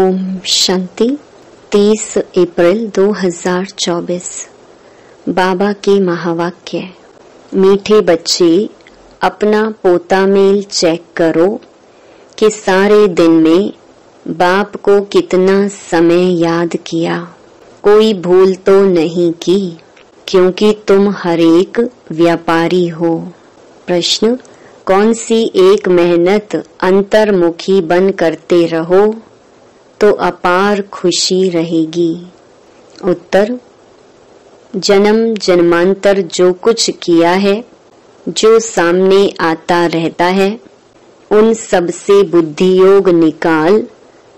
ओम शांति। 30 अप्रैल 2024। बाबा के महावाक्य। मीठे बच्चे, अपना पोता मेल चेक करो कि सारे दिन में बाप को कितना समय याद किया। कोई भूल तो नहीं की, क्योंकि तुम हरेक व्यापारी हो। प्रश्न, कौन सी एक मेहनत अंतर्मुखी बन करते रहो तो अपार खुशी रहेगी। उत्तर, जन्म जन्मांतर जो कुछ किया है, जो सामने आता रहता है, उन सब से बुद्धि योग निकाल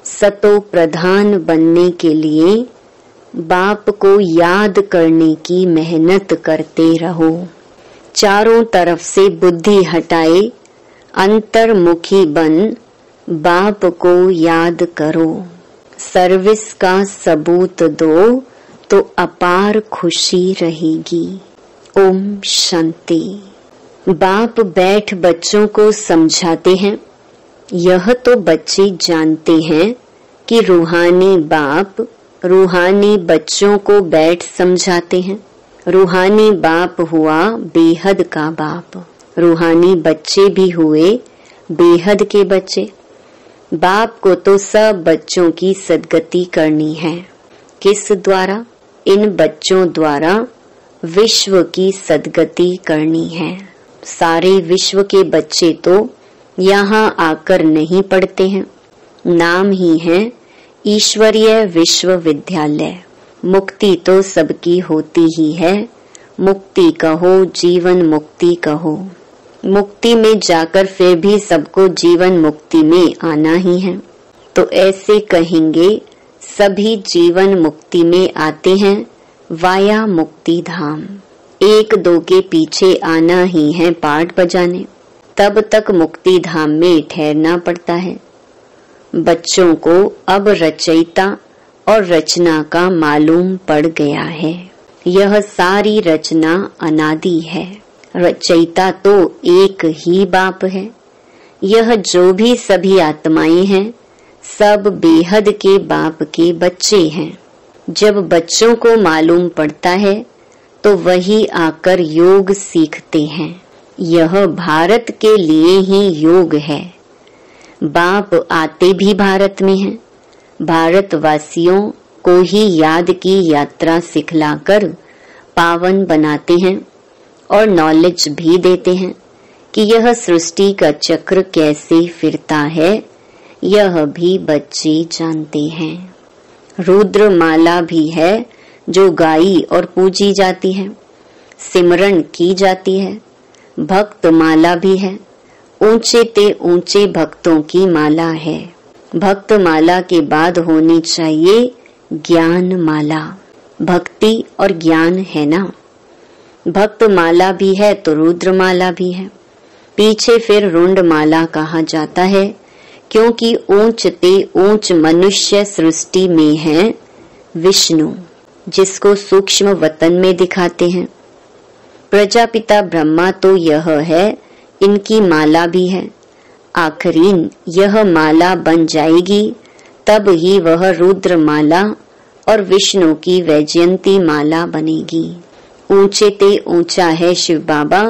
सतो प्रधान बनने के लिए बाप को याद करने की मेहनत करते रहो। चारों तरफ से बुद्धि हटाए अंतर्मुखी बन बाप को याद करो। सर्विस का सबूत दो तो अपार खुशी रहेगी। ओम शांति। बाप बैठ बच्चों को समझाते हैं। यह तो बच्चे जानते हैं कि रूहानी बाप रूहानी बच्चों को बैठ समझाते हैं। रूहानी बाप हुआ बेहद का बाप, रूहानी बच्चे भी हुए बेहद के बच्चे। बाप को तो सब बच्चों की सद्गति करनी है। किस द्वारा? इन बच्चों द्वारा विश्व की सद्गति करनी है। सारे विश्व के बच्चे तो यहाँ आकर नहीं पढ़ते हैं। नाम ही है ईश्वरीय विश्वविद्यालय। मुक्ति तो सबकी होती ही है। मुक्ति कहो, जीवन मुक्ति कहो। मुक्ति में जाकर फिर भी सबको जीवन मुक्ति में आना ही है। तो ऐसे कहेंगे सभी जीवन मुक्ति में आते हैं वाया मुक्ति धाम। एक दो के पीछे आना ही है पाठ बजाने। तब तक मुक्ति धाम में ठहरना पड़ता है। बच्चों को अब रचयिता और रचना का मालूम पड़ गया है। यह सारी रचना अनादि है। रचयिता तो एक ही बाप है। यह जो भी सभी आत्माएं हैं, सब बेहद के बाप के बच्चे हैं। जब बच्चों को मालूम पड़ता है तो वही आकर योग सीखते हैं। यह भारत के लिए ही योग है। बाप आते भी भारत में हैं। भारतवासियों को ही याद की यात्रा सिखलाकर पावन बनाते हैं और नॉलेज भी देते हैं कि यह सृष्टि का चक्र कैसे फिरता है। यह भी बच्चे जानते हैं। रुद्र माला भी है जो गाई और पूजी जाती है, सिमरन की जाती है। भक्त माला भी है, ऊंचे ते ऊंचे भक्तों की माला है। भक्त माला के बाद होनी चाहिए ज्ञान माला। भक्ति और ज्ञान है ना। भक्त माला भी है तो रुद्र माला भी है। पीछे फिर रुंड माला कहा जाता है, क्योंकि ऊंच ते ऊंच मनुष्य सृष्टि में है विष्णु, जिसको सूक्ष्म वतन में दिखाते हैं। प्रजापिता ब्रह्मा तो यह है, इनकी माला भी है। आखिरीन यह माला बन जाएगी, तब ही वह रुद्र माला और विष्णु की वैजयंती माला बनेगी। ऊंचे ते ऊंचा है शिव बाबा,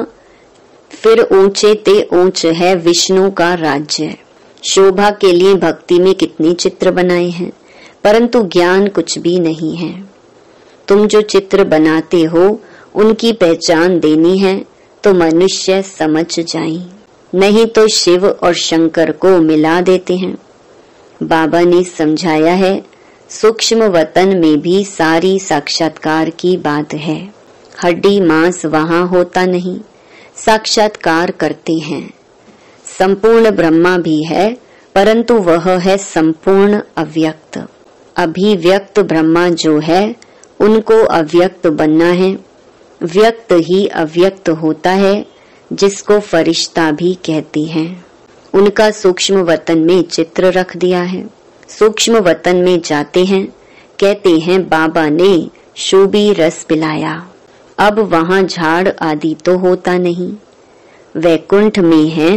फिर ऊंचे ते ऊंच है विष्णु का राज्य। शोभा के लिए भक्ति में कितने चित्र बनाए हैं, परंतु ज्ञान कुछ भी नहीं है। तुम जो चित्र बनाते हो उनकी पहचान देनी है तो मनुष्य समझ जाए, नहीं तो शिव और शंकर को मिला देते हैं। बाबा ने समझाया है, सूक्ष्म वतन में भी सारी साक्षात्कार की बात है। हड्डी मांस वहाँ होता नहीं, साक्षात्कार करते हैं। संपूर्ण ब्रह्मा भी है, परंतु वह है संपूर्ण अव्यक्त। अभिव्यक्त ब्रह्मा जो है, उनको अव्यक्त बनना है। व्यक्त ही अव्यक्त होता है, जिसको फरिश्ता भी कहती हैं। उनका सूक्ष्म वतन में चित्र रख दिया है। सूक्ष्म वतन में जाते हैं, कहते हैं बाबा ने शोभी रस पिलाया। अब वहाँ झाड़ आदि तो होता नहीं। वैकुंठ में है,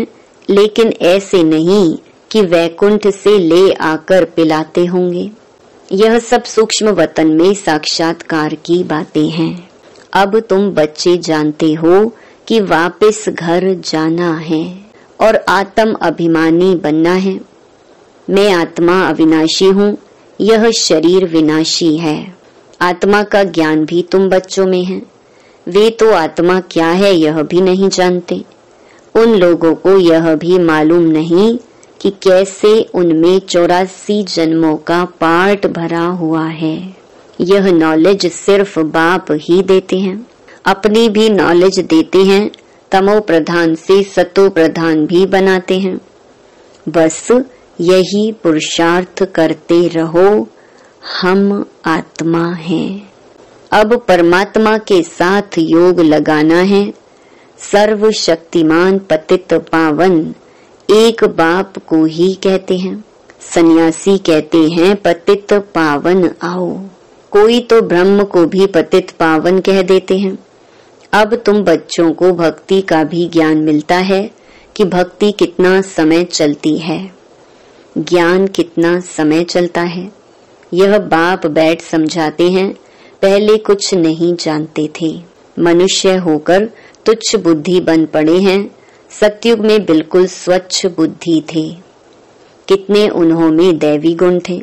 लेकिन ऐसे नहीं कि वैकुंठ से ले आकर पिलाते होंगे। यह सब सूक्ष्म वतन में साक्षात्कार की बातें हैं। अब तुम बच्चे जानते हो कि वापस घर जाना है और आत्म अभिमानी बनना है। मैं आत्मा अविनाशी हूँ, यह शरीर विनाशी है। आत्मा का ज्ञान भी तुम बच्चों में है। वे तो आत्मा क्या है यह भी नहीं जानते। उन लोगों को यह भी मालूम नहीं कि कैसे उनमें 84 जन्मों का पार्ट भरा हुआ है। यह नॉलेज सिर्फ बाप ही देते हैं। अपनी भी नॉलेज देते हैं, तमो प्रधान से सतो प्रधान भी बनाते हैं। बस यही पुरुषार्थ करते रहो, हम आत्मा हैं। अब परमात्मा के साथ योग लगाना है। सर्वशक्तिमान पतित पावन एक बाप को ही कहते हैं। सन्यासी कहते हैं पतित पावन आओ। कोई तो ब्रह्म को भी पतित पावन कह देते हैं। अब तुम बच्चों को भक्ति का भी ज्ञान मिलता है कि भक्ति कितना समय चलती है, ज्ञान कितना समय चलता है। यह बाप बैठ समझाते हैं। पहले कुछ नहीं जानते थे, मनुष्य होकर तुच्छ बुद्धि बन पड़े हैं। सतयुग में बिल्कुल स्वच्छ बुद्धि थे। कितने उन्हों में दैवी गुण थे।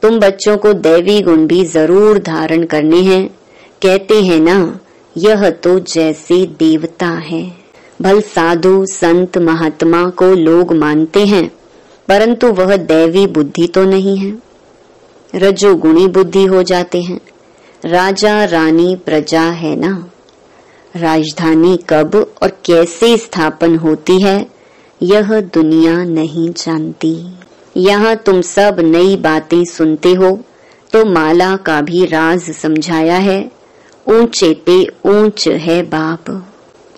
तुम बच्चों को दैवी गुण भी जरूर धारण करने हैं। कहते हैं ना, यह तो जैसे देवता है। भल साधु संत महात्मा को लोग मानते हैं, परंतु वह दैवी बुद्धि तो नहीं है, रजोगुणी बुद्धि हो जाते हैं। राजा रानी प्रजा है ना। राजधानी कब और कैसे स्थापन होती है यह दुनिया नहीं जानती। यहाँ तुम सब नई बातें सुनते हो तो माला का भी राज समझाया है। ऊंचे पे ऊंच है बाप,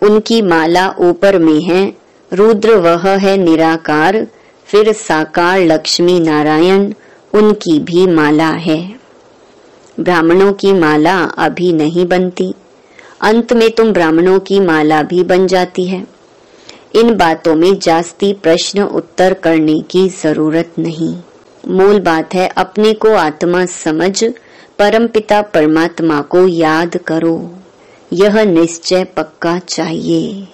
उनकी माला ऊपर में है। रुद्र वह है निराकार, फिर साकार लक्ष्मी नारायण, उनकी भी माला है। ब्राह्मणों की माला अभी नहीं बनती, अंत में तुम ब्राह्मणों की माला भी बन जाती है। इन बातों में जास्ती प्रश्न उत्तर करने की जरूरत नहीं। मूल बात है अपने को आत्मा समझ परमपिता परमात्मा को याद करो। यह निश्चय पक्का चाहिए।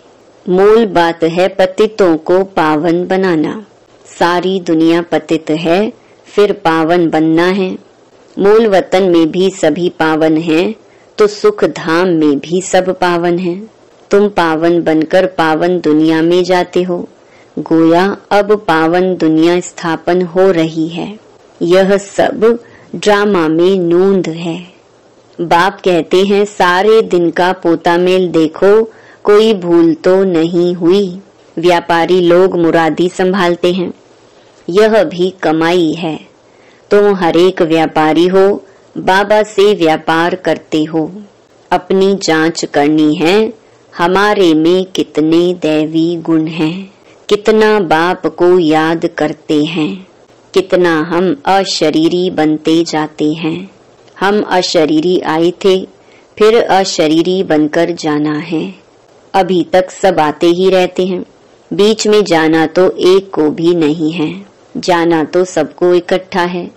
मूल बात है पतितों को पावन बनाना। सारी दुनिया पतित है, फिर पावन बनना है। मूल वतन में भी सभी पावन हैं, तो सुख धाम में भी सब पावन हैं। तुम पावन बनकर पावन दुनिया में जाते हो। गोया अब पावन दुनिया स्थापन हो रही है। यह सब ड्रामा में नूंद है। बाप कहते हैं सारे दिन का पोता मेल देखो, कोई भूल तो नहीं हुई। व्यापारी लोग मुरादी संभालते हैं, यह भी कमाई है। तुम हरेक व्यापारी हो, बाबा से व्यापार करते हो। अपनी जांच करनी है, हमारे में कितने दैवी गुण हैं, कितना बाप को याद करते हैं, कितना हम अशरीरी बनते जाते हैं। हम अशरीरी आए थे, फिर अशरीरी बनकर जाना है। अभी तक सब आते ही रहते हैं, बीच में जाना तो एक को भी नहीं है। जाना तो सबको इकट्ठा है।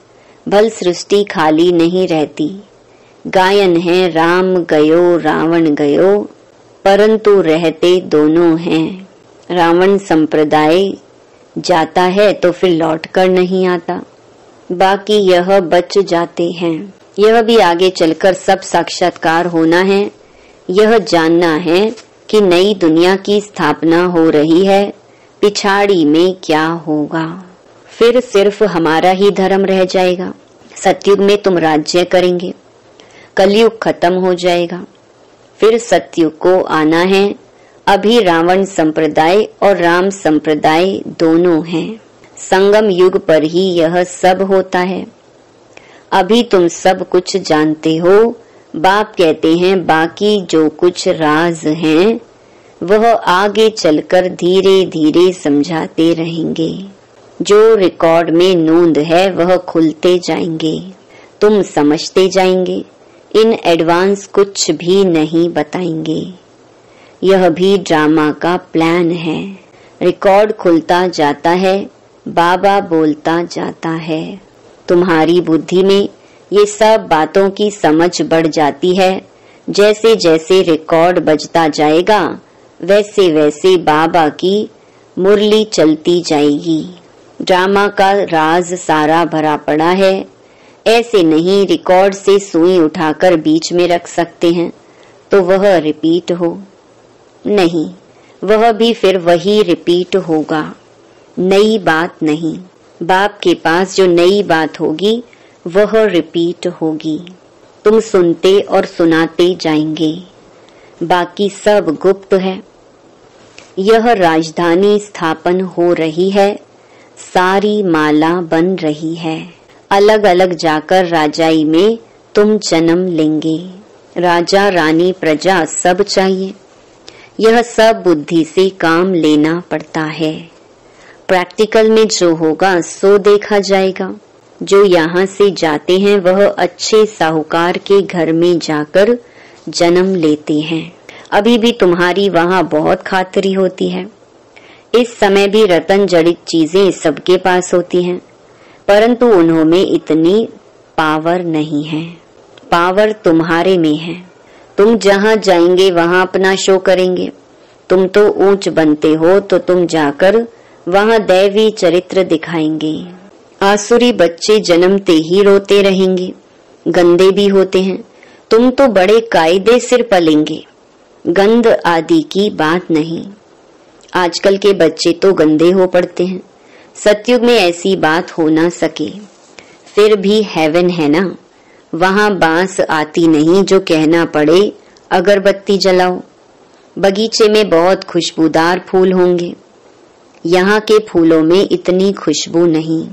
भल सृष्टि खाली नहीं रहती। गायन है राम गयो रावण गयो, परंतु रहते दोनों हैं। रावण संप्रदाय जाता है तो फिर लौट कर नहीं आता, बाकी यह बच जाते हैं। यह भी आगे चलकर सब साक्षात्कार होना है। यह जानना है कि नई दुनिया की स्थापना हो रही है, पिछाड़ी में क्या होगा। फिर सिर्फ हमारा ही धर्म रह जाएगा। सतयुग में तुम राज्य करेंगे, कलयुग खत्म हो जाएगा, फिर सतयुग को आना है। अभी रावण संप्रदाय और राम संप्रदाय दोनों हैं। संगम युग पर ही यह सब होता है। अभी तुम सब कुछ जानते हो। बाप कहते हैं बाकी जो कुछ राज हैं वह आगे चलकर धीरे धीरे समझाते रहेंगे। जो रिकॉर्ड में नोंद है वह खुलते जाएंगे, तुम समझते जाएंगे। इन एडवांस कुछ भी नहीं बताएंगे। यह भी ड्रामा का प्लान है। रिकॉर्ड खुलता जाता है, बाबा बोलता जाता है। तुम्हारी बुद्धि में ये सब बातों की समझ बढ़ जाती है। जैसे जैसे रिकॉर्ड बजता जाएगा वैसे वैसे बाबा की मुरली चलती जाएगी। ड्रामा का राज सारा भरा पड़ा है। ऐसे नहीं रिकॉर्ड से सुई उठाकर बीच में रख सकते हैं तो वह रिपीट हो, नहीं, वह भी फिर वही रिपीट होगा, नई बात नहीं। बाप के पास जो नई बात होगी वह रिपीट होगी। तुम सुनते और सुनाते जाएंगे, बाकी सब गुप्त है। यह राजधानी स्थापन हो रही है, सारी माला बन रही है। अलग अलग जाकर राजाई में तुम जन्म लेंगे। राजा रानी प्रजा सब चाहिए। यह सब बुद्धि से काम लेना पड़ता है। प्रैक्टिकल में जो होगा सो देखा जाएगा। जो यहाँ से जाते हैं वह अच्छे साहूकार के घर में जाकर जन्म लेते हैं। अभी भी तुम्हारी वहाँ बहुत खातरी होती है। इस समय भी रतन जड़ित चीजें सबके पास होती हैं, परंतु उन्होंने इतनी पावर नहीं है। पावर तुम्हारे में है। तुम जहाँ जाएंगे वहाँ अपना शो करेंगे। तुम तो ऊंच बनते हो तो तुम जाकर वहाँ दैवी चरित्र दिखाएंगे। आसुरी बच्चे जन्मते ही रोते रहेंगे, गंदे भी होते हैं। तुम तो बड़े कायदे सिर पलेंगे। गंद आदि की बात नहीं। आजकल के बच्चे तो गंदे हो पड़ते हैं। सतयुग में ऐसी बात हो ना सके। फिर भी हेवन है ना, वहाँ बांस आती नहीं जो कहना पड़े अगरबत्ती जलाओ। बगीचे में बहुत खुशबूदार फूल होंगे। यहाँ के फूलों में इतनी खुशबू नहीं।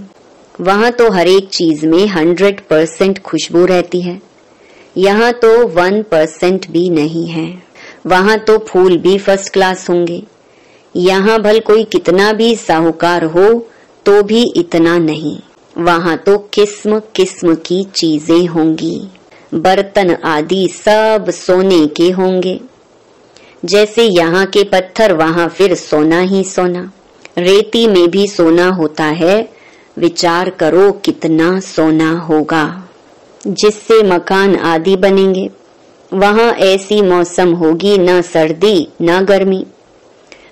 वहाँ तो हर एक चीज में 100% खुशबू रहती है। यहाँ तो 1% भी नहीं है। वहाँ तो फूल भी फर्स्ट क्लास होंगे। यहाँ भल कोई कितना भी साहूकार हो तो भी इतना नहीं। वहाँ तो किस्म किस्म की चीजें होंगी। बर्तन आदि सब सोने के होंगे। जैसे यहाँ के पत्थर वहाँ फिर सोना ही सोना। रेती में भी सोना होता है। विचार करो कितना सोना होगा। जिससे मकान आदि बनेंगे। वहाँ ऐसी मौसम होगी, ना सर्दी ना गर्मी।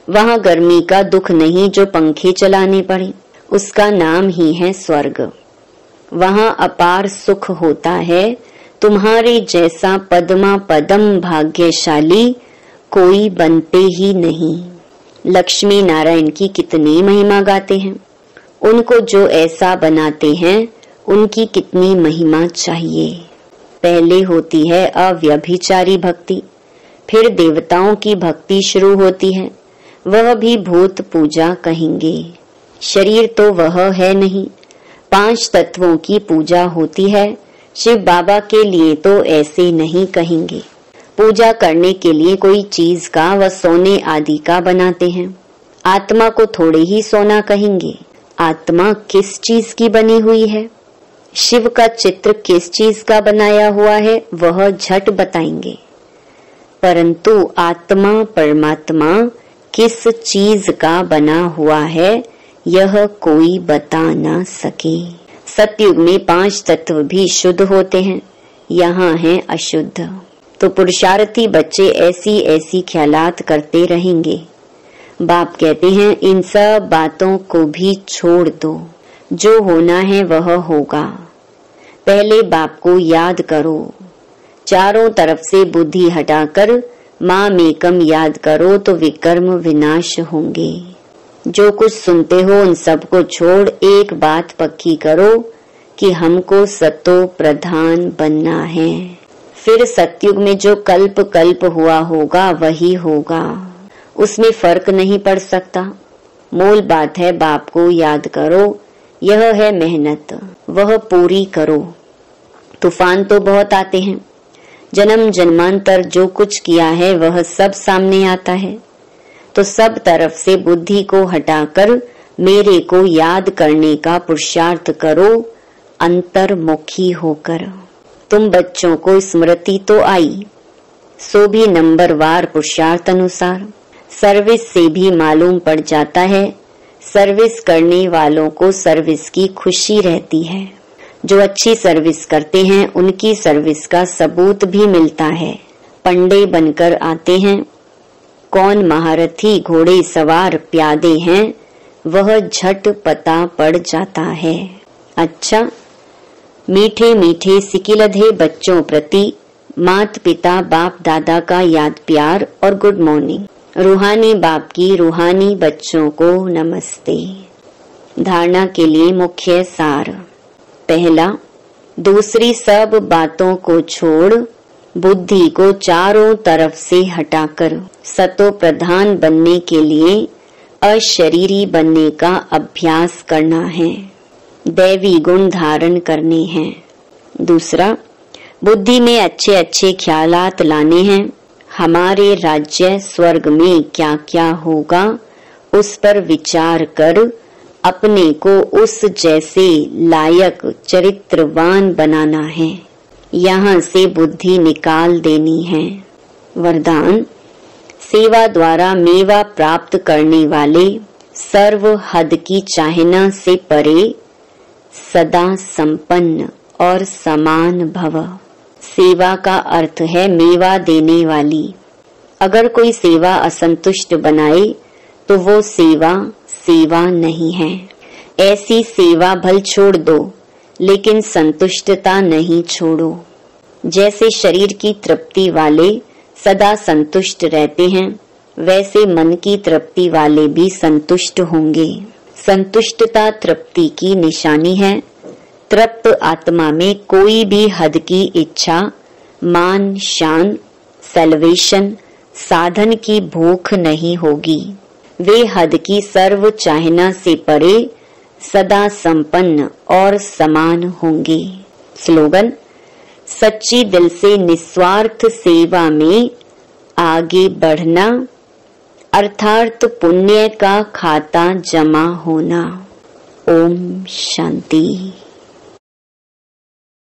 वहाँ गर्मी का दुख नहीं जो पंखे चलाने पड़े। उसका नाम ही है स्वर्ग। वहाँ अपार सुख होता है। तुम्हारे जैसा पद्मा पदम भाग्यशाली कोई बनते ही नहीं। लक्ष्मी नारायण की कितनी महिमा गाते हैं। उनको जो ऐसा बनाते हैं उनकी कितनी महिमा चाहिए। पहले होती है अव्यभिचारी भक्ति, फिर देवताओं की भक्ति शुरू होती है। वह भी भूत पूजा कहेंगे। शरीर तो वह है नहीं। 5 तत्वों की पूजा होती है। शिव बाबा के लिए तो ऐसे नहीं कहेंगे। पूजा करने के लिए कोई चीज का व सोने आदि का बनाते हैं। आत्मा को थोड़े ही सोना कहेंगे। आत्मा किस चीज की बनी हुई है, शिव का चित्र किस चीज का बनाया हुआ है वह झट बताएंगे। परंतु आत्मा परमात्मा किस चीज का बना हुआ है यह कोई बता ना सके। सतयुग में 5 तत्व भी शुद्ध होते हैं, यहाँ है अशुद्ध। तो पुरुषार्थी बच्चे ऐसी ऐसी ख्यालात करते रहेंगे। बाप कहते हैं इन सब बातों को भी छोड़ दो। जो होना है वह होगा। पहले बाप को याद करो। चारों तरफ से बुद्धि हटाकर माम एकम याद करो तो विकर्म विनाश होंगे। जो कुछ सुनते हो उन सबको छोड़ एक बात पक्की करो कि हमको सतो प्रधान बनना है। फिर सतयुग में जो कल्प कल्प हुआ होगा वही होगा। उसमें फर्क नहीं पड़ सकता। मूल बात है बाप को याद करो। यह है मेहनत, वह पूरी करो। तूफान तो बहुत आते हैं। जन्म जन्मांतर जो कुछ किया है वह सब सामने आता है। तो सब तरफ से बुद्धि को हटाकर मेरे को याद करने का पुरुषार्थ करो, अंतर्मुखी होकर। तुम बच्चों को स्मृति तो आई, सो भी नंबरवार पुरुषार्थ अनुसार। सर्विस से भी मालूम पड़ जाता है सर्विस करने वालों को सर्विस की खुशी रहती है। जो अच्छी सर्विस करते हैं उनकी सर्विस का सबूत भी मिलता है। पंडे बनकर आते हैं, कौन महारथी घोड़े सवार प्यादे हैं वह झट पता पड़ जाता है। अच्छा, मीठे मीठे सिकिलधे बच्चों प्रति मात पिता बाप दादा का याद प्यार और गुड मॉर्निंग। रूहानी बाप की रूहानी बच्चों को नमस्ते। धारणा के लिए मुख्य सार। पहला, दूसरी सब बातों को छोड़ बुद्धि को चारों तरफ से हटाकर सतो प्रधान बनने के लिए अशरीरी बनने का अभ्यास करना है, दैवी गुण धारण करने हैं। दूसरा, बुद्धि में अच्छे अच्छे ख्यालात लाने हैं। हमारे राज्य स्वर्ग में क्या क्या होगा उस पर विचार कर अपने को उस जैसे लायक चरित्रवान बनाना है। यहाँ से बुद्धि निकाल देनी है। वरदान, सेवा द्वारा मेवा प्राप्त करने वाले सर्व हद की चाहना से परे सदा संपन्न और समान भव। सेवा का अर्थ है मेवा देने वाली। अगर कोई सेवा असंतुष्ट बनाए तो वो सेवा सेवा नहीं है। ऐसी सेवा भल छोड़ दो, लेकिन संतुष्टता नहीं छोड़ो। जैसे शरीर की तृप्ति वाले सदा संतुष्ट रहते हैं, वैसे मन की तृप्ति वाले भी संतुष्ट होंगे। संतुष्टता तृप्ति की निशानी है। तृप्त आत्मा में कोई भी हद की इच्छा, मान शान, सैल्वेशन, साधन की भूख नहीं होगी। वे हद की सर्व चाहना से परे सदा संपन्न और समान होंगे। स्लोगन, सच्ची दिल से निस्वार्थ सेवा में आगे बढ़ना अर्थात पुण्य का खाता जमा होना। ओम शांति।